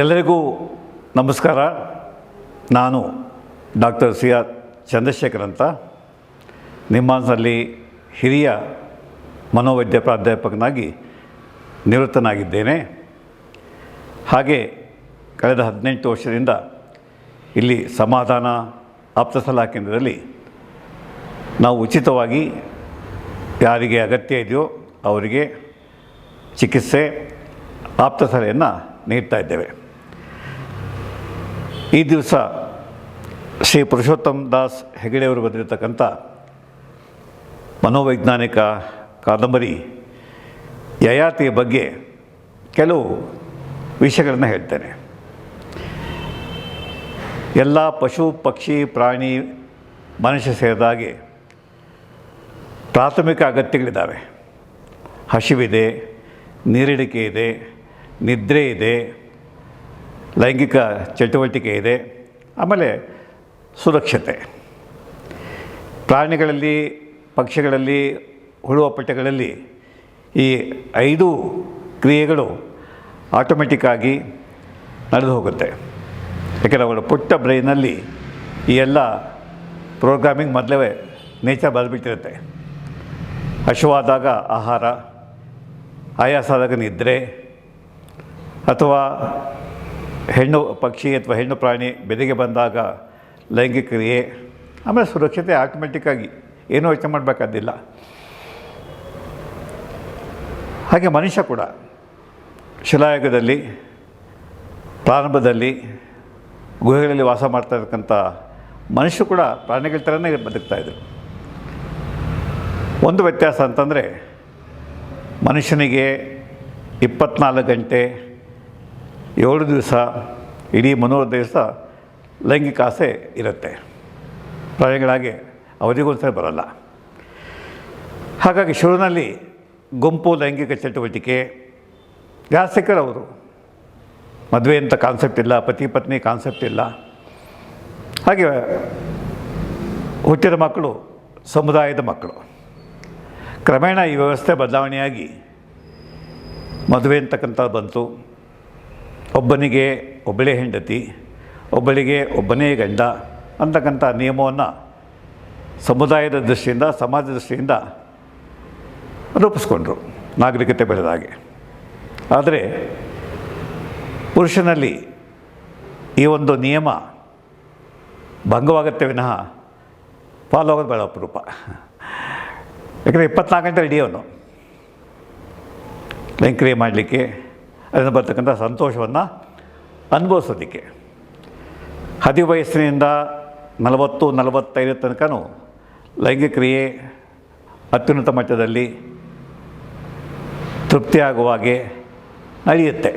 ಎಲ್ಲರಿಗೂ ನಮಸ್ಕಾರ. ನಾನು ಡಾಕ್ಟರ್ ಸಿ ಆರ್ ಚಂದ್ರಶೇಖರ್ ಅಂತ, ನಿಮ್ಮಲ್ಲಿ ಹಿರಿಯ ಮನೋವೈದ್ಯ ಪ್ರಾಧ್ಯಾಪಕನಾಗಿ ನಿವೃತ್ತನಾಗಿದ್ದೇನೆ. ಹಾಗೆ ಕಳೆದ 18 ವರ್ಷದಿಂದ ಇಲ್ಲಿ ಸಮಾಧಾನ ಆಪ್ತ ಸಲಹಾ ಕೇಂದ್ರದಲ್ಲಿ ನಾವು ಉಚಿತವಾಗಿ ಯಾರಿಗೆ ಅಗತ್ಯ ಇದೆಯೋ ಅವರಿಗೆ ಚಿಕಿತ್ಸೆ ಆಪ್ತ ಸಲಹೆಯನ್ನು ನೀಡ್ತಾ ಇದ್ದೇವೆ. ಈ ದಿವಸ ಶ್ರೀ ಪುರುಷೋತ್ತಮ್ ದಾಸ್ ಹೆಗಡೆಯವರು ಬರೆದಿರ್ತಕ್ಕಂಥ ಮನೋವೈಜ್ಞಾನಿಕ ಕಾದಂಬರಿ ಯಯಾತಿಯ ಬಗ್ಗೆ ಕೆಲವು ವಿಷಯಗಳನ್ನು ಹೇಳ್ತೇನೆ. ಎಲ್ಲ ಪಶು ಪಕ್ಷಿ ಪ್ರಾಣಿ ಮನುಷ್ಯ ಸೇರಿದಾಗೆ ಪ್ರಾಥಮಿಕ ಅಗತ್ಯಗಳಿದ್ದಾವೆ. ಹಸಿವಿದೆ, ನೀರಿಡಿಕೆ ಇದೆ, ನಿದ್ರೆ ಇದೆ, ಲೈಂಗಿಕ ಚಟುವಟಿಕೆ ಇದೆ, ಆಮೇಲೆ ಸುರಕ್ಷತೆ. ಪ್ರಾಣಿಗಳಲ್ಲಿ, ಪಕ್ಷಿಗಳಲ್ಲಿ, ಹುಳುವಪ್ಪಟೆಗಳಲ್ಲಿ ಈ 5 ಕ್ರಿಯೆಗಳು ಆಟೋಮೆಟಿಕ್ಕಾಗಿ ನಡೆದು ಹೋಗುತ್ತೆ. ಯಾಕೆಂದರೆ ಅವರ ಪುಟ್ಟ ಬ್ರೈನಲ್ಲಿ ಈ ಎಲ್ಲ ಪ್ರೋಗ್ರಾಮಿಂಗ್ ಮೊದಲೇ ನೇಚರ್ ಬರೆದ್ಬಿಟ್ಟಿರುತ್ತೆ. ಹಸಿವಾದಾಗ ಆಹಾರ, ಆಯಾಸ ಆದಾಗ ನಿದ್ರೆ, ಅಥವಾ ಹೆಣ್ಣು ಪಕ್ಷಿ ಅಥವಾ ಹೆಣ್ಣು ಪ್ರಾಣಿ ಬೆದೆಗೆ ಬಂದಾಗ ಲೈಂಗಿಕ ಕ್ರಿಯೆ, ಆಮೇಲೆ ಸುರಕ್ಷತೆ ಆಟೋಮೆಟಿಕ್ಕಾಗಿ ಏನೂ ಯೋಚನೆ ಮಾಡಬೇಕಾದಿಲ್ಲ. ಹಾಗೆ ಮನುಷ್ಯ ಕೂಡ ಶಿಲಾಯುಗದಲ್ಲಿ ಪ್ರಾರಂಭದಲ್ಲಿ ಗುಹೆಗಳಲ್ಲಿ ವಾಸ ಮಾಡ್ತಾ ಇರ್ತಕ್ಕಂಥ ಮನುಷ್ಯರು ಕೂಡ ಪ್ರಾಣಿಗಳ ಥರನೇ ಬದುಕ್ತಾಯಿದ್ರು. ಒಂದು ವ್ಯತ್ಯಾಸ ಅಂತಂದರೆ, ಮನುಷ್ಯನಿಗೆ 24 ಗಂಟೆ 7 ದಿವಸ ಇಡೀ 300 ದಿವಸ ಲೈಂಗಿಕ ಆಸೆ ಇರುತ್ತೆ. ಪ್ರಾಣಿಗಳಾಗೆ ಅವಧಿಗೊಂದ್ಸರಿ ಬರೋಲ್ಲ. ಹಾಗಾಗಿ ಶುರುವಿನಲ್ಲಿ ಗುಂಪು ಲೈಂಗಿಕ ಚಟುವಟಿಕೆ ಯಾರು ಸಿಕ್ಕರವರು, ಮದುವೆ ಅಂತ ಕಾನ್ಸೆಪ್ಟ್ ಇಲ್ಲ, ಪತಿ ಪತ್ನಿ ಕಾನ್ಸೆಪ್ಟ್ ಇಲ್ಲ. ಹಾಗೆ ಹುಟ್ಟಿದ ಮಕ್ಕಳು ಸಮುದಾಯದ ಮಕ್ಕಳು. ಕ್ರಮೇಣ ಈ ವ್ಯವಸ್ಥೆ ಬದಲಾವಣೆಯಾಗಿ ಮದುವೆ ಅಂತಕ್ಕಂಥದ್ದು ಬಂತು. ಒಬ್ಬನಿಗೆ ಒಬ್ಬಳೇ ಹೆಂಡತಿ, ಒಬ್ಬಳಿಗೆ ಒಬ್ಬನೇ ಗಂಡ ಅಂತಕ್ಕಂಥ ನಿಯಮವನ್ನು ಸಮುದಾಯದ ದೃಷ್ಟಿಯಿಂದ, ಸಮಾಜದ ದೃಷ್ಟಿಯಿಂದ ರೂಪಿಸ್ಕೊಂಡ್ರು ನಾಗರಿಕತೆ ಬೆಳೆದಾಗೆ. ಆದರೆ ಪುರುಷನಲ್ಲಿ ಈ ಒಂದು ನಿಯಮ ಭಂಗವಾಗುತ್ತೆ ವಿನಃ ಫಾಲೋ ಆಗೋದು ಭಾಳ ಅಪರೂಪ. ಯಾಕಂದರೆ 24 ಗಂಟೆ ರೆಡಿ ಅವನು ಲೈಂಗಿಕ ಮಾಡಲಿಕ್ಕೆ, ಅದನ್ನು ಬರ್ತಕ್ಕಂಥ ಸಂತೋಷವನ್ನು ಅನುಭವಿಸೋದಕ್ಕೆ. ಹದಿವಯಸ್ಸಿನಿಂದ 40-45 ತನಕನೂ ಲೈಂಗಿಕ ಕ್ರಿಯೆ ಅತ್ಯುನ್ನತ ಮಟ್ಟದಲ್ಲಿ ತೃಪ್ತಿಯಾಗುವಾಗೆ ನಡೆಯುತ್ತೆ.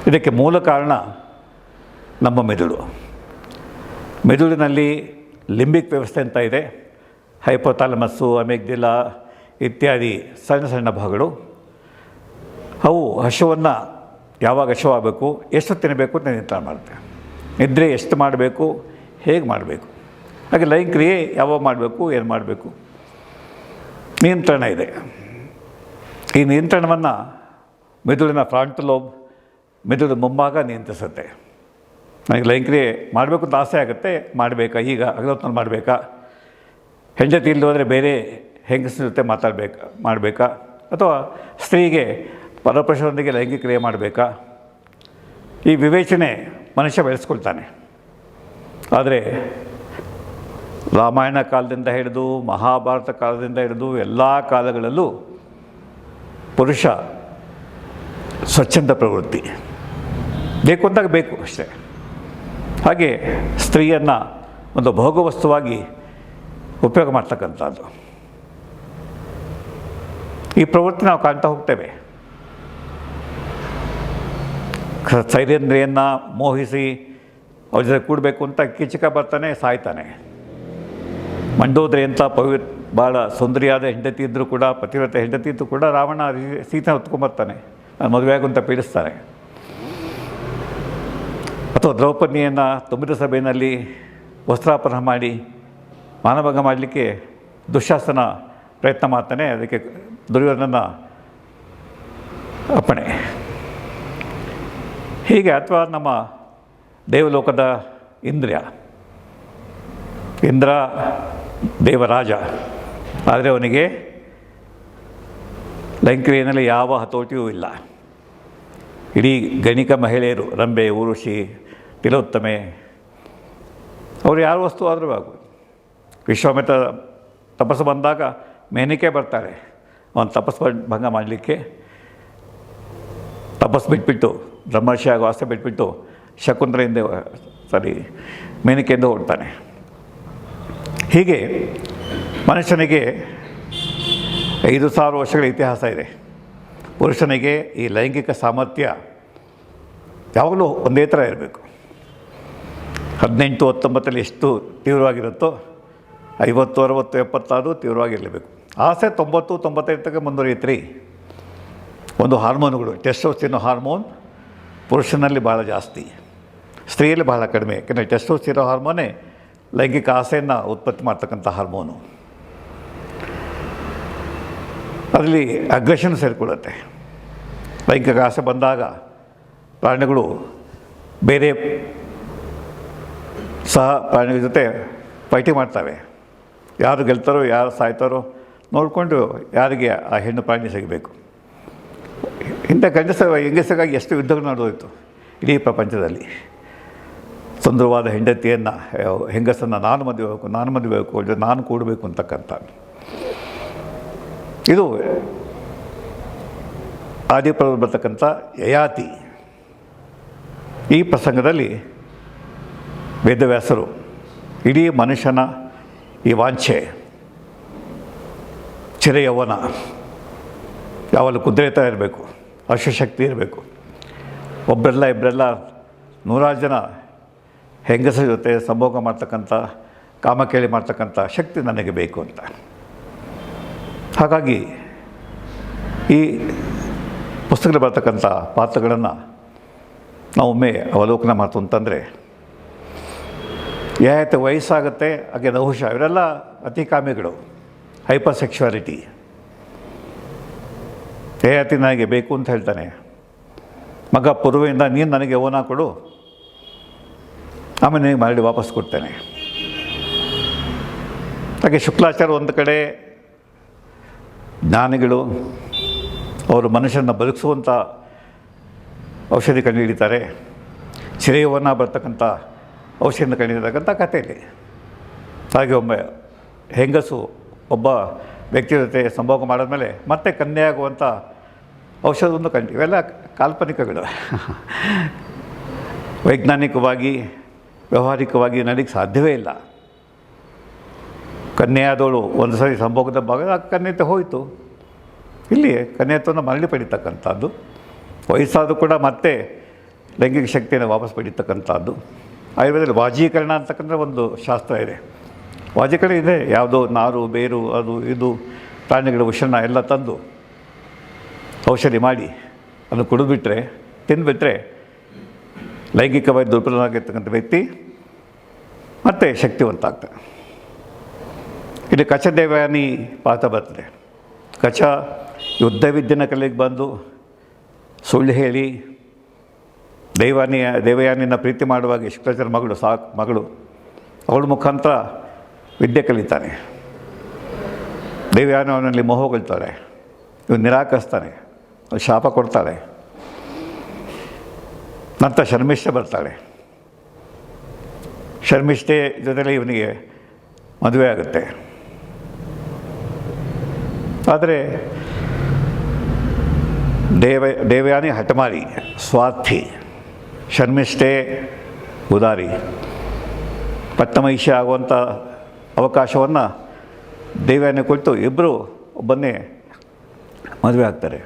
ಇದಕ್ಕೆ ಮೂಲ ಕಾರಣ ನಮ್ಮ ಮೆದುಳಿನಲ್ಲಿ ಲಿಂಬಿಕ್ ವ್ಯವಸ್ಥೆ ಅಂತ ಇದೆ. ಹೈಪೋಥಾಲಮಸ್ಸು, ಅಮೆಗ್ಡಿಲಾ ಇತ್ಯಾದಿ ಸಣ್ಣ ಸಣ್ಣ ಭಾಗಗಳು. ಅವು ಹಸಿವನ್ನು ಯಾವಾಗ ಹಸಿವಾಗಬೇಕು, ಎಷ್ಟು ತಿನ್ನಬೇಕು ಅಂತ ನಿಯಂತ್ರಣ ಮಾಡುತ್ತೆ. ನಿದ್ರೆ ಎಷ್ಟು ಮಾಡಬೇಕು, ಹೇಗೆ ಮಾಡಬೇಕು, ಹಾಗೆ ಲೈಂಗಿಕ ಕ್ರಿಯೆ ಯಾವಾಗ ಮಾಡಬೇಕು, ಏನು ಮಾಡಬೇಕು, ನಿಯಂತ್ರಣ ಇದೆ. ಈ ನಿಯಂತ್ರಣವನ್ನು ಮೆದುಳಿನ ಫ್ರಂಟಲ್ ಲೋಬ್, ಮೆದುಳು ಮುಂಭಾಗ ನಿಯಂತ್ರಿಸುತ್ತೆ. ನನಗೆ ಲೈಂಗಿಕ ಕ್ರಿಯೆ ಮಾಡಬೇಕು ಅಂತ ಆಸೆ ಆಗುತ್ತೆ, ಮಾಡಬೇಕಾ, ಈಗ ಹಗಲೊತ್ತಿನಲ್ಲಿ ಮಾಡಬೇಕಾ, ಹೆಂಡತಿ ಇಲ್ಲಿ ಹೋದರೆ ಬೇರೆ ಹೆಂಗಸಿನ ಜೊತೆ ಮಾಡಬೇಕಾ, ಅಥವಾ ಸ್ತ್ರೀಗೆ ಪರಪುರುಷರೊಂದಿಗೆ ಲೈಂಗಿಕ ಕ್ರಿಯೆ ಮಾಡಬೇಕಾ, ಈ ವಿವೇಚನೆ ಮನುಷ್ಯ ಬೆಳೆಸ್ಕೊಳ್ತಾನೆ. ಆದರೆ ರಾಮಾಯಣ ಕಾಲದಿಂದ ಹಿಡಿದು ಮಹಾಭಾರತ ಕಾಲದಿಂದ ಹಿಡಿದು ಎಲ್ಲ ಕಾಲಗಳಲ್ಲೂ ಪುರುಷ ಸ್ವಚ್ಛಂದ ಪ್ರವೃತ್ತಿ, ಬೇಕು ಅಂದಾಗ ಬೇಕು ಅಷ್ಟೇ. ಹಾಗೆ ಸ್ತ್ರೀಯನ್ನು ಒಂದು ಭೋಗವಸ್ತುವಾಗಿ ಉಪಯೋಗ ಮಾಡ್ತಕ್ಕಂಥದ್ದು ಈ ಪ್ರವೃತ್ತಿ ನಾವು ಕಾಣ್ತಾ ಹೋಗ್ತೇವೆ. ಸೈರೇಂದ್ರಿಯನ್ನು ಮೋಹಿಸಿ ಅವ್ರ ಜೊತೆ ಕೂಡಬೇಕು ಅಂತ ಕಿಚಕ ಬರ್ತಾನೆ, ಸಾಯ್ತಾನೆ. ಮಂಡೋದರಿ ಅಂತ ಭಾಳ ಸುಂದರಿಯಾದ ಹೆಂಡತಿ ಇದ್ದರೂ ಕೂಡ, ಪತಿವ್ರತೆ ಹೆಂಡತಿ ಇದ್ದರೂ ಕೂಡ ರಾವಣ ಸೀತೆನ ಹೊತ್ಕೊಂಬರ್ತಾನೆ, ನಾನು ಮದುವೆಯಾಗು ಅಂತ ಪೀಡಿಸ್ತಾನೆ. ಅಥವಾ ದ್ರೌಪದಿಯನ್ನು ತುಂಬಿದ ಸಭೆಯಲ್ಲಿ ವಸ್ತ್ರಾಪಹರಣ ಮಾಡಿ ಮಾನಭಂಗ ಮಾಡಲಿಕ್ಕೆ ದುಶ್ಯಾಸನ ಪ್ರಯತ್ನ ಮಾಡ್ತಾನೆ. ಅದಕ್ಕೆ ದುರ್ಯೋಧನನ ಅಪ್ಪಣೆ. ಹೀಗೆ. ಅಥವಾ ನಮ್ಮ ದೇವಲೋಕದ ಇಂದ್ರ ದೇವರಾಜ, ಆದರೆ ಅವನಿಗೆ ಲೈಂಗಿಕತೆಯಲ್ಲಿ ಯಾವ ಹತೋಟಿಯೂ ಇಲ್ಲ. ಇಡೀ ಗಣಿಕ ಮಹಿಳೆಯರು, ರಂಬೆ, ಊರ್ವಶಿ, ತಿಲೋತ್ತಮೆ, ಅವರು ಯಾರ ವಸ್ತು ಆದರೂ ಆಗುವುದು. ವಿಶ್ವಾಮಿತ್ರ ತಪಸ್ಸು ಬಂದಾಗ ಮೇನಿಕೆ ಬರ್ತಾರೆ ಅವನು ತಪಸ್ಸು ಭಂಗ ಮಾಡಲಿಕ್ಕೆ. ತಪಸ್ಸು ಬಿಟ್ಬಿಟ್ಟು, ಬ್ರಹ್ಮರ್ಷಿ ಆಗೋ ಆಸೆ ಬಿಟ್ಬಿಟ್ಟು ಶಕುಂತಲೆಯಿಂದ ಮೇನಿಕೆಯಿಂದ ಹೊರಡ್ತಾನೆ. ಹೀಗೆ ಮನುಷ್ಯನಿಗೆ 5,000 ವರ್ಷಗಳ ಇತಿಹಾಸ ಇದೆ. ಪುರುಷನಿಗೆ ಈ ಲೈಂಗಿಕ ಸಾಮರ್ಥ್ಯ ಯಾವಾಗಲೂ ಒಂದೇ ಥರ ಇರಬೇಕು. 18, 19 ಎಷ್ಟು ತೀವ್ರವಾಗಿರುತ್ತೋ 50, 60, 70 ತೀವ್ರವಾಗಿರಲೇಬೇಕು. ಆಸೆ 90, 95 ತನಕ ಮುಂದುವರಿಯುತ್ತೆ. ಒಂದು ಹಾರ್ಮೋನುಗಳು, ಟೆಸ್ಟೋಸ್ಟಿರೋನ್ ಹಾರ್ಮೋನ್ ಪುರುಷನಲ್ಲಿ ಭಾಳ ಜಾಸ್ತಿ, ಸ್ತ್ರೀಯಲ್ಲಿ ಭಾಳ ಕಡಿಮೆ. ಯಾಕೆಂದರೆ ಟೆಸ್ಟೋಸ್ಟಿರೋನ್ ಹಾರ್ಮೋನೇ ಲೈಂಗಿಕ ಆಸೆಯನ್ನು ಉತ್ಪತ್ತಿ ಮಾಡ್ತಕ್ಕಂಥ ಹಾರ್ಮೋನು. ಅದರಲ್ಲಿ ಅಗ್ರೆಷನ್ ಸೇರಿಕೊಳ್ಳುತ್ತೆ. ಲೈಂಗಿಕ ಆಸೆ ಬಂದಾಗ ಪ್ರಾಣಿಗಳು ಬೇರೆ ಸಹ ಪ್ರಾಣಿಗಳ ಜೊತೆ ಫೈಟಿಂಗ್ ಮಾಡ್ತವೆ. ಯಾರು ಗೆಲ್ತಾರೋ ಯಾರು ಸಾಯ್ತಾರೋ ನೋಡಿಕೊಂಡು ಯಾರಿಗೆ ಆ ಹೆಣ್ಣು ಪ್ರಾಣಿ ಸಿಗಬೇಕು. ಇಂಥ ಹೆಂಗಸಿಗಾಗಿ ಎಷ್ಟು ಯುದ್ಧಗಳು ನಡೆದೋಯ್ತು ಇಡೀ ಪ್ರಪಂಚದಲ್ಲಿ. ಸುಂದರವಾದ ಹೆಂಡತಿಯನ್ನು, ಹೆಂಗಸನ್ನು ನಾನು ಮದುವೆ ಬೇಕು, ನಾನು ಕೂಡಬೇಕು ಅಂತಕ್ಕಂಥ ಇದು ಆದಿಪರ್ವದಲ್ಲಿ ಬರ್ತಕ್ಕಂಥ ಯಯಾತಿ. ಈ ಪ್ರಸಂಗದಲ್ಲಿ ವೇದವ್ಯಾಸರು ಇಡೀ ಮನುಷ್ಯನ ಈ ವಾಂಛೆ, ಚಿರಯೌವನ, ಯಾವಾಗಲೂ ಕುದುರೆ ಥರ ಇರಬೇಕು, ಅಶ್ವಶಕ್ತಿ ಇರಬೇಕು, ಒಬ್ಬರೆಲ್ಲ ಇಬ್ಬರೆಲ್ಲ 100 ಜನ ಹೆಂಗಸರ ಜೊತೆ ಸಂಭೋಗ ಮಾಡ್ತಕ್ಕಂಥ, ಕಾಮಕೇಳಿ ಮಾಡ್ತಕ್ಕಂಥ ಶಕ್ತಿ ನನಗೆ ಬೇಕು ಅಂತ. ಹಾಗಾಗಿ ಈ ಪುಸ್ತಕದಲ್ಲಿ ಬರ್ತಕ್ಕಂಥ ಪಾತ್ರಗಳನ್ನು ನಾವೊಮ್ಮೆ ಅವಲೋಕನ ಮಾಡ್ತು ಅಂತಂದರೆ, ಯಾವತ್ತೆ ವಯಸ್ಸಾಗುತ್ತೆ ಹಾಗೆ ನಹುಷ, ಇವರೆಲ್ಲ ಅತಿ ಕಾಮಿಗಳು, ಹೈಪರ್ ಸೆಕ್ಸುವಾಲಿಟಿ. ಯಯಾತಿ ನನಗೆ ಬೇಕು ಅಂತ ಹೇಳ್ತಾನೆ. ಮಗ ಪೂರ್ವೆಯಿಂದ ನೀನು ನನಗೆ ಯೌವನ ಕೊಡು, ಆಮೇಲೆ ನಿನಗೆ ಮರಳಿ ವಾಪಸ್ ಕೊಡ್ತೇನೆ. ಹಾಗೆ ಶುಕ್ಲಾಚಾರ್ಯ ಒಂದು ಕಡೆ ಜ್ಞಾನಿಗಳು, ಅವರು ಮನುಷ್ಯನ ಬದುಕಿಸುವಂಥ ಔಷಧಿ ಕಂಡುಹಿಡಿತಾರೆ. ಚಿರಯೌವನ ಬರ್ತಕ್ಕಂಥ ಔಷಧಿಯನ್ನು ಕಂಡುಹಿಡಿತಕ್ಕಂಥ ಕಥೆಯಲ್ಲಿ. ಹಾಗೆ ಹೆಂಗಸು ಒಬ್ಬ ವ್ಯಕ್ತಿ ಜೊತೆ ಸಂಭೋಗ ಮಾಡಿದ್ಮೇಲೆ ಮತ್ತೆ ಕನ್ಯೆಯಾಗುವಂಥ ಔಷಧವನ್ನು ಇವೆಲ್ಲ ಕಾಲ್ಪನಿಕಗಳು. ವೈಜ್ಞಾನಿಕವಾಗಿ ವ್ಯಾವಹಾರಿಕವಾಗಿ ನಡೀಲಿಕ್ಕೆ ಸಾಧ್ಯವೇ ಇಲ್ಲ. ಕನ್ಯೆಯಾದವಳು ಒಂದು ಸರಿ ಸಂಭೋಗದ ಭಾಗ ಆ ಕನ್ಯತೆ ಹೋಯಿತು. ಇಲ್ಲಿ ಕನ್ಯತ್ವವನ್ನು ಮರಳಿ ಪಡೀತಕ್ಕಂಥದ್ದು, ವಯಸ್ಸಾದರೂ ಕೂಡ ಮತ್ತೆ ಲೈಂಗಿಕ ಶಕ್ತಿಯನ್ನು ವಾಪಸ್ ಪಡೀತಕ್ಕಂಥದ್ದು. ಆಯುರ್ವೇದದಲ್ಲಿ ವಾಜೀಕರಣ ಅಂತಕ್ಕಂಥ ಒಂದು ಶಾಸ್ತ್ರ ಇದೆ. ವಾಜೀಕರಣ ಇದೆ, ಯಾವುದೋ ನಾರು ಬೇರು ಅದು ಇದು ಪ್ರಾಣಿಗಳ ವಿಷಣ ಎಲ್ಲ ತಂದು ಔಷಧಿ ಮಾಡಿ ಅದನ್ನು ಕುಡಿದ್ಬಿಟ್ರೆ, ತಿಂದುಬಿಟ್ರೆ ಲೈಂಗಿಕವಾಗಿ ದುರ್ಬಲನಾಗಿರ್ತಕ್ಕಂಥ ವ್ಯಕ್ತಿ ಮತ್ತೆ ಶಕ್ತಿವಂತ ಆಗ್ತಾನೆ. ಇಲ್ಲಿ ಕಚ ದೇವಯಾನಿ ಪಾತ್ರ ಬರ್ತದೆ. ಕಚ ಯುದ್ಧ ವಿದ್ಯೆನ ಕಲಿಗೆ ಬಂದು ಸುಳ್ಳು ಹೇಳಿ ದೇವಯಾನಿನ ಪ್ರೀತಿ ಮಾಡುವಾಗ ಶುಕ್ರಾಚಾರ್ಯ ಮಗಳು ಅವಳ ಮುಖಾಂತರ ವಿದ್ಯೆ ಕಲಿತಾನೆ. ದೇವಯಾನಿ ಅವನಲ್ಲಿ ಮೋಹಗೊಳ್ತಾಳೆ, ಇವನು ನಿರಾಕರಿಸ್ತಾನೆ, ಶಾಪ ಕೊಡ್ತಾಳೆ. ನಂತರ ಶರ್ಮಿಷ್ಠೆ ಬರ್ತಾಳೆ. ಶರ್ಮಿಷ್ಠೆ ಜೊತೆಲಿ ಇವನಿಗೆ ಮದುವೆ ಆಗುತ್ತೆ. ಆದರೆ ದೇವಯಾನಿ ಹಠಮಾರಿ, ಸ್ವಾರ್ಥಿ, ಶರ್ಮಿಷ್ಠೆ ಉದಾರಿ. ಪಟ್ಟಮಹಿಷಿ ಆಗುವಂಥ ಅವಕಾಶವನ್ನು ದೇವಯಾನಿ ಕೊಟ್ಟು ಇಬ್ಬರು ಒಬ್ಬನ್ನೇ ಮದುವೆ ಆಗ್ತಾರೆ.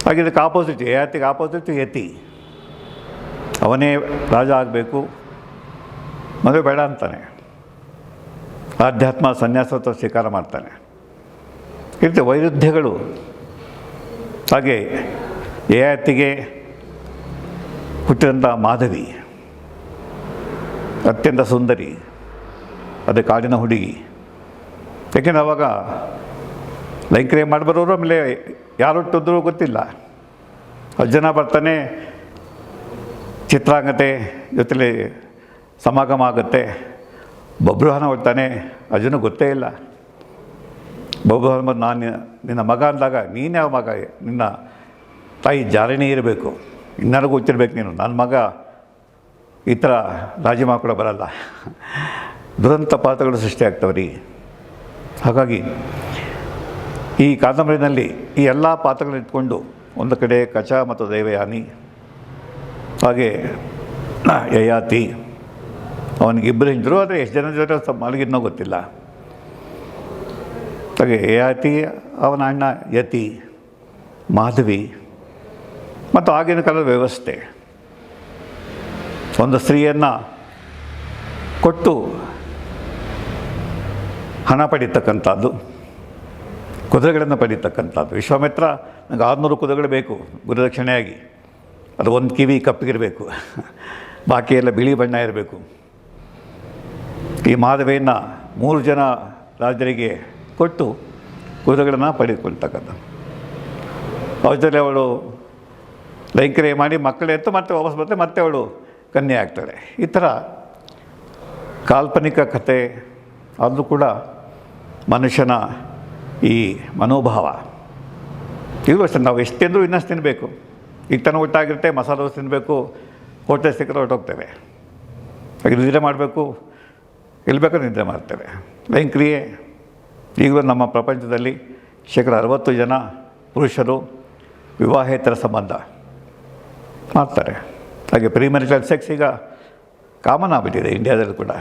ಹಾಗೆ ಇದಕ್ಕೆ ಆಪೋಸಿಟ್, ಯಯಾತಿಗೆ ಆಪೋಸಿಟ್ ಯತಿ. ಅವನೇ ರಾಜ ಆಗಬೇಕು, ಮದುವೆ ಬೇಡ ಅಂತಾನೆ. ಆಧ್ಯಾತ್ಮ ಸನ್ಯಾಸತ್ವ ಸ್ವೀಕಾರ ಮಾಡ್ತಾನೆ. ಇರುತ್ತೆ ವೈರುಧ್ಯಗಳು. ಹಾಗೆ ಯಯಾತಿಗೆ ಹುಟ್ಟಿದಂಥ ಮಾಧವಿ ಅತ್ಯಂತ ಸುಂದರಿ, ಅದೇ ಕಾಡಿನ ಹುಡುಗಿ. ಯಾಕೆಂದರೆ ಅವಾಗ ಲೈಂಗಿಕ ಮಾಡಬರೋರು, ಆಮೇಲೆ ಯಾರೊಟ್ಟಿದ್ರೂ ಗೊತ್ತಿಲ್ಲ. 10 ಜನ ಬರ್ತಾನೆ, ಚಿತ್ರಾಂಗತೆ ಜೊತೆಲಿ ಸಮಾಗಮ ಆಗುತ್ತೆ. ಬಬ್ರುವಾಹನ ಹೊಡ್ತಾನೆ, ಅರ್ಜುನ ಗೊತ್ತೇ ಇಲ್ಲ. ಬಬ್ರುವಾಹನ ಬಂದು ನಾನು ನಿನ್ನ ಮಗ ಅಂದಾಗ ನೀನು ಯಾವ ಮಗ, ನಿನ್ನ ತಾಯಿ ಜಾರಿಣಿ ಇರಬೇಕು, ಇನ್ನೂ ಗೊತ್ತಿರ್ಬೇಕು ನೀನು, ನನ್ನ ಮಗ ಈ ಥರ ರಾಜಿ ಕೂಡ ಬರಲ್ಲ. ದುರಂತ ಪಾತ್ರಗಳು ಸೃಷ್ಟಿಯಾಗ್ತವೆ ರೀ. ಹಾಗಾಗಿ ಈ ಕಾದಂಬರಿನಲ್ಲಿ ಈ ಎಲ್ಲ ಪಾತ್ರಗಳನ್ನ ಇಟ್ಕೊಂಡು ಒಂದು ಕಡೆ ಕಚ ಮತ್ತು ದೇವಯಾನಿ, ಹಾಗೆ ಯಯಾತಿ, ಅವನಿಗಿಬ್ಬರು ಹೆಂಡರು, ಆದರೆ ಎಷ್ಟು ಜನ ಜೊತೆ ಮಲಗಿದ್ನೋ ಗೊತ್ತಿಲ್ಲ. ಹಾಗೆ ಯಯಾತಿ, ಅವನ ಅಣ್ಣ ಯತಿ, ಮಾಧವಿ, ಮತ್ತು ಆಗಿನ ಕಾಲದ ವ್ಯವಸ್ಥೆ, ಒಂದು ಸ್ತ್ರೀಯನ್ನು ಕೊಟ್ಟು ಹಣ ಪಡೀತಕ್ಕಂಥದ್ದು, ಕುದುರೆಗಳನ್ನು ಪಡೀತಕ್ಕಂಥದ್ದು. ವಿಶ್ವಾಮಿತ್ರ ನನಗೆ 600 ಕುದುರೆಗಳು ಬೇಕು ಗುರುದಕ್ಷಿಣೆಯಾಗಿ, ಅದು ಒಂದು ಕಿವಿ ಕಪ್ಪಿಗಿರಬೇಕು, ಬಾಕಿ ಎಲ್ಲ ಬಿಳಿ ಬಣ್ಣ ಇರಬೇಕು. ಈ ಮಾಧವಿಯನ್ನು 3 ಜನ ರಾಜರಿಗೆ ಕೊಟ್ಟು ಕುದುರೆಗಳನ್ನು ಪಡೆದುಕೊಳ್ತಕ್ಕಂಥ. ಅವ್ರ ಜೊತೆ ಅವಳು ಲೈಂಗಿಕ ಮಾಡಿ ಮಕ್ಕಳು ಎತ್ತು ಮತ್ತೆ ವಾಪಸ್ ಬರ್ತದೆ, ಮತ್ತೆ ಅವಳು ಕನ್ಯೆ ಆಗ್ತಾಳೆ. ಈ ಥರ ಕಾಲ್ಪನಿಕ ಕಥೆ, ಆದರೂ ಕೂಡ ಮನುಷ್ಯನ ಈ ಮನೋಭಾವ ಈಗಲೂ ಅಷ್ಟೇ. ನಾವು ಎಷ್ಟು ತಿಂದರೂ ಇನ್ನಷ್ಟು ತಿನ್ನಬೇಕು. ಈಗ ತನಕ ಊಟಾಗಿರುತ್ತೆ, ಮಸಾಲೆ ದೋಸೆ ತಿನ್ನಬೇಕು, ಹೋಟೆಲ್ ಸಿಕ್ಕರೆ ಹೊರಟೋಗ್ತೇವೆ. ಹಾಗೆ ನಿದ್ರೆ ಮಾಡಬೇಕು, ಎಲ್ಲಿ ಬೇಕಾದ್ರೂ ನಿದ್ರೆ ಮಾಡ್ತೇವೆ. ಲೈಂಗಿಕ್ರಿಯೆ ಈಗಲೂ ನಮ್ಮ ಪ್ರಪಂಚದಲ್ಲಿ 60% ಜನ ಪುರುಷರು ವಿವಾಹೇತರ ಸಂಬಂಧ ಮಾಡ್ತಾರೆ. ಹಾಗೆ ಪ್ರಿಮ್ಯಾರಿಟಲ್ ಸೆಕ್ಸ್ ಈಗ ಕಾಮನ್ ಆಗಿಬಿಟ್ಟಿದೆ ಇಂಡಿಯಾದಲ್ಲಿ ಕೂಡ.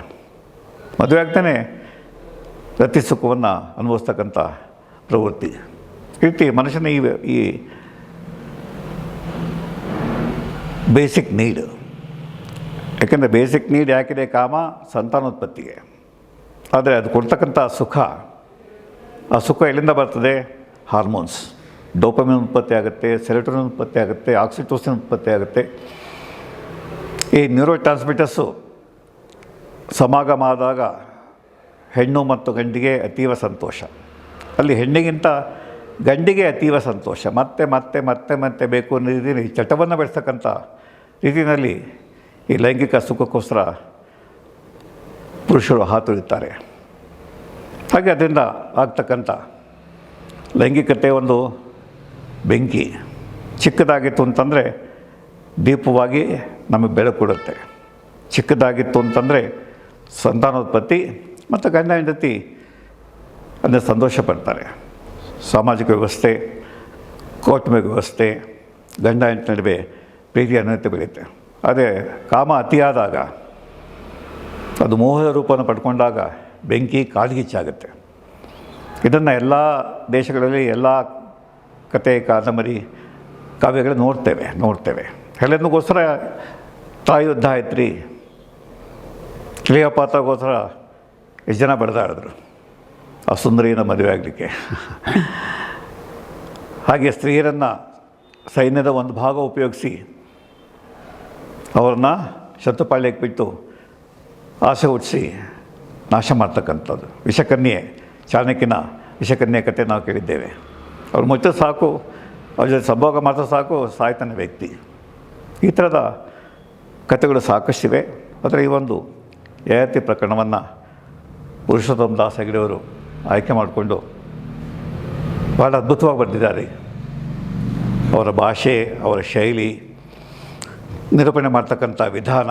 ಮದುವೆ ಆಗ್ತಾನೆ ರತಿ ಸುಖವನ್ನು ಅನುಭವಿಸ್ತಕ್ಕಂಥ ಪ್ರವೃತ್ತಿ. ಈ ರೀತಿ ಮನುಷ್ಯನ ಈ ಬೇಸಿಕ್ ನೀಡ್, ಯಾಕೆಂದರೆ ಬೇಸಿಕ್ ನೀಡ್ ಯಾಕಿದೆ ಕಾಮ, ಸಂತಾನೋತ್ಪತ್ತಿಗೆ. ಆದರೆ ಅದು ಕೊಡ್ತಕ್ಕಂಥ ಸುಖ, ಆ ಸುಖ ಎಲ್ಲಿಂದ ಬರ್ತದೆ? ಹಾರ್ಮೋನ್ಸ್. ಡೋಪಮಿನ್ ಉತ್ಪತ್ತಿ ಆಗುತ್ತೆ, ಸೆರೋಟೋನಿನ್ ಉತ್ಪತ್ತಿ ಆಗುತ್ತೆ, ಆಕ್ಸಿಟೋಸಿನ್ ಉತ್ಪತ್ತಿ ಆಗುತ್ತೆ. ಈ ನ್ಯೂರೋ ಟ್ರಾನ್ಸ್ಮಿಟರ್ಸು ಸಮಾಗಮ ಆದಾಗ ಹೆಣ್ಣು ಮತ್ತು ಗಂಡಿಗೆ ಅತೀವ ಸಂತೋಷ. ಅಲ್ಲಿ ಹೆಣ್ಣಿಗಿಂತ ಗಂಡಿಗೆ ಅತೀವ ಸಂತೋಷ. ಮತ್ತೆ ಮತ್ತೆ ಮತ್ತೆ ಮತ್ತೆ ಬೇಕು ಅನ್ನೋ ರೀತಿಯಲ್ಲಿ ಚಟವನ್ನು ಬೆಳೆಸ್ತಕ್ಕಂಥ ರೀತಿಯಲ್ಲಿ ಈ ಲೈಂಗಿಕ ಸುಖಕ್ಕೋಸ್ಕರ ಪುರುಷರು ಹಾತೊಳಿತಾರೆ. ಹಾಗೆ ಅದರಿಂದ ಆಗ್ತಕ್ಕಂಥ ಲೈಂಗಿಕತೆ ಒಂದು ಬೆಂಕಿ. ಚಿಕ್ಕದಾಗಿತ್ತು ಅಂತಂದರೆ ದೀಪವಾಗಿ ನಮಗೆ ಬೆಳಕು ಕೊಡುತ್ತೆ. ಚಿಕ್ಕದಾಗಿತ್ತು ಅಂತಂದರೆ ಸಂತಾನೋತ್ಪತ್ತಿ ಮತ್ತು ಗಂಡ ಹೆಂಡತಿ ಅಂದರೆ ಸಂತೋಷ ಪಡ್ತಾರೆ. ಸಾಮಾಜಿಕ ವ್ಯವಸ್ಥೆ, ಕೌಟುಂಬಿಕ ವ್ಯವಸ್ಥೆ, ಗಂಡ ಹೆಂಡತಿ ನಡುವೆ ಪ್ರೀತಿ ಅನ್ಯತೆ ಬೆಳೆಯುತ್ತೆ. ಅದೇ ಕಾಮ ಅತಿಯಾದಾಗ, ಅದು ಮೋಹದ ರೂಪವನ್ನು ಪಡ್ಕೊಂಡಾಗ ಬೆಂಕಿ ಕಾಡ್ಗಿಚ್ಚಾಗುತ್ತೆ. ಇದನ್ನು ಎಲ್ಲ ದೇಶಗಳಲ್ಲಿ ಎಲ್ಲ ಕತೆ, ಕಾದಂಬರಿ, ಕಾವ್ಯಗಳು ನೋಡ್ತೇವೆ. ಹೆಲೆನ್ಗೋಸ್ಕರ ತಾಯಿ ಯುದ್ಧ ಆಯ್ತು ರೀ. ಕ್ಲಿಯೋಪಾತ್ರಗೋಸ್ಕರ ಎಷ್ಟು ಜನ ಬಡ್ದಾಡಿದ್ರು ಆ ಸುಂದರಿಯನ್ನು ಮದುವೆ ಆಗಲಿಕ್ಕೆ. ಹಾಗೆ ಸ್ತ್ರೀಯರನ್ನು ಸೈನ್ಯದ ಒಂದು ಭಾಗ ಉಪಯೋಗಿಸಿ ಅವ್ರನ್ನ ಶತ್ರುಪಾಳ್ಯಕ್ಕೆ ಬಿಟ್ಟು ಆಸೆ ಹುಟ್ಟಿಸಿ ನಾಶ ಮಾಡ್ತಕ್ಕಂಥದ್ದು. ವಿಷಕನ್ಯೆ, ಚಾಣಕ್ಯನ ವಿಷಕನ್ಯೆ ಕತೆ ನಾವು ಕೇಳಿದ್ದೇವೆ. ಅವ್ರು ಮುಚ್ಚ ಸಾಕು, ಅವ್ರ ಜೊತೆ ಸಂಭೋಗ ಮಾತ್ರ ಸಾಕು, ಸಾಯ್ತಾನೆ ವ್ಯಕ್ತಿ. ಈ ಥರದ ಕಥೆಗಳು ಸಾಕಷ್ಟಿವೆ. ಆದರೆ ಈ ಒಂದು ಯಯಾತಿ ಪ್ರಕರಣವನ್ನು ಪುರುಷೋತ್ತಮ ದಾಸ್ ಹೆಗಡೆಯವರು ಆಯ್ಕೆ ಮಾಡಿಕೊಂಡು ಭಾಳ ಅದ್ಭುತವಾಗಿ ಬರೆದಿದ್ದಾರೆ. ಅವರ ಭಾಷೆ, ಅವರ ಶೈಲಿ, ನಿರೂಪಣೆ ಮಾಡ್ತಕ್ಕಂಥ ವಿಧಾನ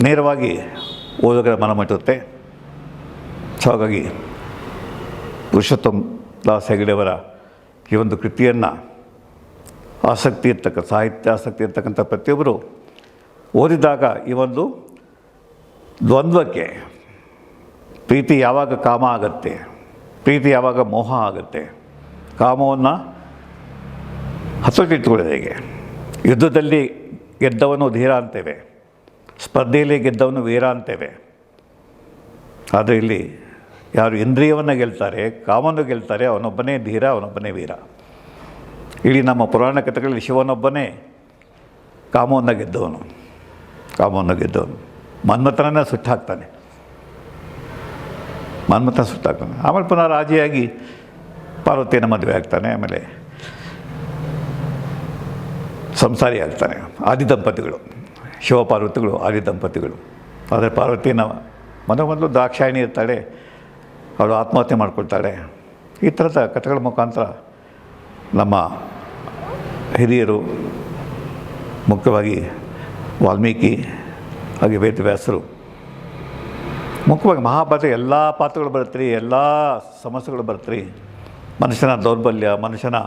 ನೇರವಾಗಿ ಓದುಗರ ಮನಮುಟ್ಟುತ್ತೆ. ಸೊ ಹಾಗಾಗಿ ಪುರುಷೋತ್ತಮ ದಾಸ್ ಹೆಗಡೆಯವರ ಈ ಒಂದು ಕೃತಿಯನ್ನು ಸಾಹಿತ್ಯ ಆಸಕ್ತಿ ಇರ್ತಕ್ಕಂಥ ಪ್ರತಿಯೊಬ್ಬರು ಓದಿದಾಗ ಈ ಒಂದು ದ್ವಂದ್ವಕ್ಕೆ, ಪ್ರೀತಿ ಯಾವಾಗ ಕಾಮ ಆಗುತ್ತೆ, ಪ್ರೀತಿ ಯಾವಾಗ ಮೋಹ ಆಗುತ್ತೆ, ಕಾಮವನ್ನು ಹತೋಟಿಟ್ಕೊಳ್ಳೋದು ಹೇಗೆ, ಯುದ್ಧದಲ್ಲಿ ಗೆದ್ದವನು ಧೀರ ಅಂತೇವೆ, ಸ್ಪರ್ಧೆಯಲ್ಲಿ ಗೆದ್ದವನು ವೀರ ಅಂತೇವೆ. ಆದರೆ ಇಲ್ಲಿ ಯಾರು ಇಂದ್ರಿಯವನ್ನು ಗೆಲ್ತಾರೆ, ಕಾಮವನ್ನು ಗೆಲ್ತಾರೆ, ಅವನೊಬ್ಬನೇ ಧೀರ, ಅವನೊಬ್ಬನೇ ವೀರ. ಇಡೀ ನಮ್ಮ ಪುರಾಣ ಕಥೆಗಳಲ್ಲಿ ಶಿವನೊಬ್ಬನೇ ಕಾಮವನ್ನು ಗೆದ್ದವನು. ಮನ್ಮಥನನ್ನು ಸುಟ್ಟಾಕ್ತಾನೆ. ಆಮೇಲೆ ಪುನಃ ರಾಜಿಯಾಗಿ ಪಾರ್ವತಿಯನ್ನು ಮದುವೆ ಆಗ್ತಾನೆ. ಆಮೇಲೆ ಸಂಸಾರಿ ಆಗ್ತಾನೆ. ಆದಿದಂಪತಿಗಳು, ಶಿವಪಾರ್ವತಿಗಳು ಆದಿದಂಪತಿಗಳು. ಆದರೆ ಪಾರ್ವತಿನ ಮೊದಲು ದಾಕ್ಷಾಯಿಣಿ ಇರ್ತಾಳೆ, ಅವಳು ಆತ್ಮಹತ್ಯೆ ಮಾಡ್ಕೊಳ್ತಾಳೆ. ಈ ಥರದ ಕಥೆಗಳ ಮುಖಾಂತರ ನಮ್ಮ ಹಿರಿಯರು, ಮುಖ್ಯವಾಗಿ ವಾಲ್ಮೀಕಿ ಹಾಗೆ ವೇದವ್ಯಾಸರು, ಮುಖ್ಯವಾಗಿ ಮಹಾಭಾರತ ಎಲ್ಲ ಪಾತ್ರಗಳು ಬರುತ್ತೀರಿ, ಎಲ್ಲ ಸಮಸ್ಯೆಗಳು ಬರುತ್ತೀರಿ. ಮನುಷ್ಯನ ದೌರ್ಬಲ್ಯ, ಮನುಷ್ಯನ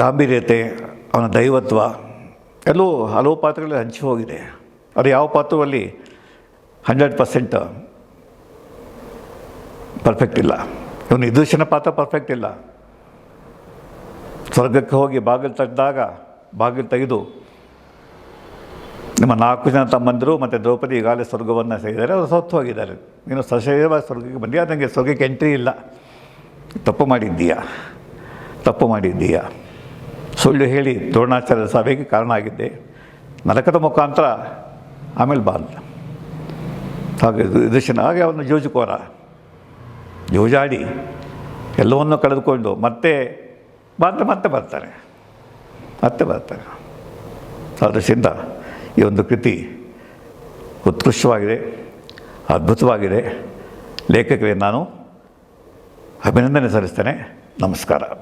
ಗಾಂಭೀರ್ಯತೆ, ಅವನ ದೈವತ್ವ ಎಲ್ಲೂ ಹಲವು ಪಾತ್ರಗಳಲ್ಲಿ ಹಂಚಿ ಹೋಗಿದೆ. ಅದು ಯಾವ ಪಾತ್ರದಲ್ಲಿ 100% ಪರ್ಫೆಕ್ಟ್ ಇಲ್ಲ. ಇವನು ವಿದೂಷಣ ಪಾತ್ರ ಪರ್ಫೆಕ್ಟ್ ಇಲ್ಲ. ಸ್ವರ್ಗಕ್ಕೆ ಹೋಗಿ ಬಾಗಿಲು ತೆಗೆದು ನಿಮ್ಮ 4 ಜನ ತಮ್ಮಂದಿರು ಮತ್ತು ದ್ರೌಪದಿ ಈಗಾಗಲೇ ಸ್ವರ್ಗವನ್ನು ಸೇರಿದ್ದಾರೆ, ಅವರು ಸತ್ತು ಹೋಗಿದ್ದಾರೆ. ನೀನು ಸಶರೀರವಾಗಿ ಸ್ವರ್ಗಕ್ಕೆ ಬಂದೀಯ, ನನಗೆ ಸ್ವರ್ಗಕ್ಕೆ ಎಂಟ್ರಿ ಇಲ್ಲ. ತಪ್ಪು ಮಾಡಿದ್ದೀಯಾ. ಸುಳ್ಳು ಹೇಳಿ ದ್ರೋಣಾಚಾರ್ಯರ ಸಭೆಗೆ ಕಾರಣ ಆಗಿದ್ದೆ. ನರಕದ ಮುಖಾಂತರ ಆಮೇಲೆ ಹಾಗೆ ವಿದೂಷಣ ಹಾಗೆ ಅವನು ಜೂಜಾಡಿ ಎಲ್ಲವನ್ನೂ ಕಳೆದುಕೊಂಡು ಮತ್ತೆ ಬರ್ತಾರೆ. ಅದರಿಂದ ಈ ಒಂದು ಕೃತಿ ಉತ್ಕೃಷ್ಟವಾಗಿದೆ, ಅದ್ಭುತವಾಗಿದೆ. ಲೇಖಕರಿಗೆ ನಾನು ಅಭಿನಂದನೆ ಸಲ್ಲಿಸ್ತೇನೆ. ನಮಸ್ಕಾರ.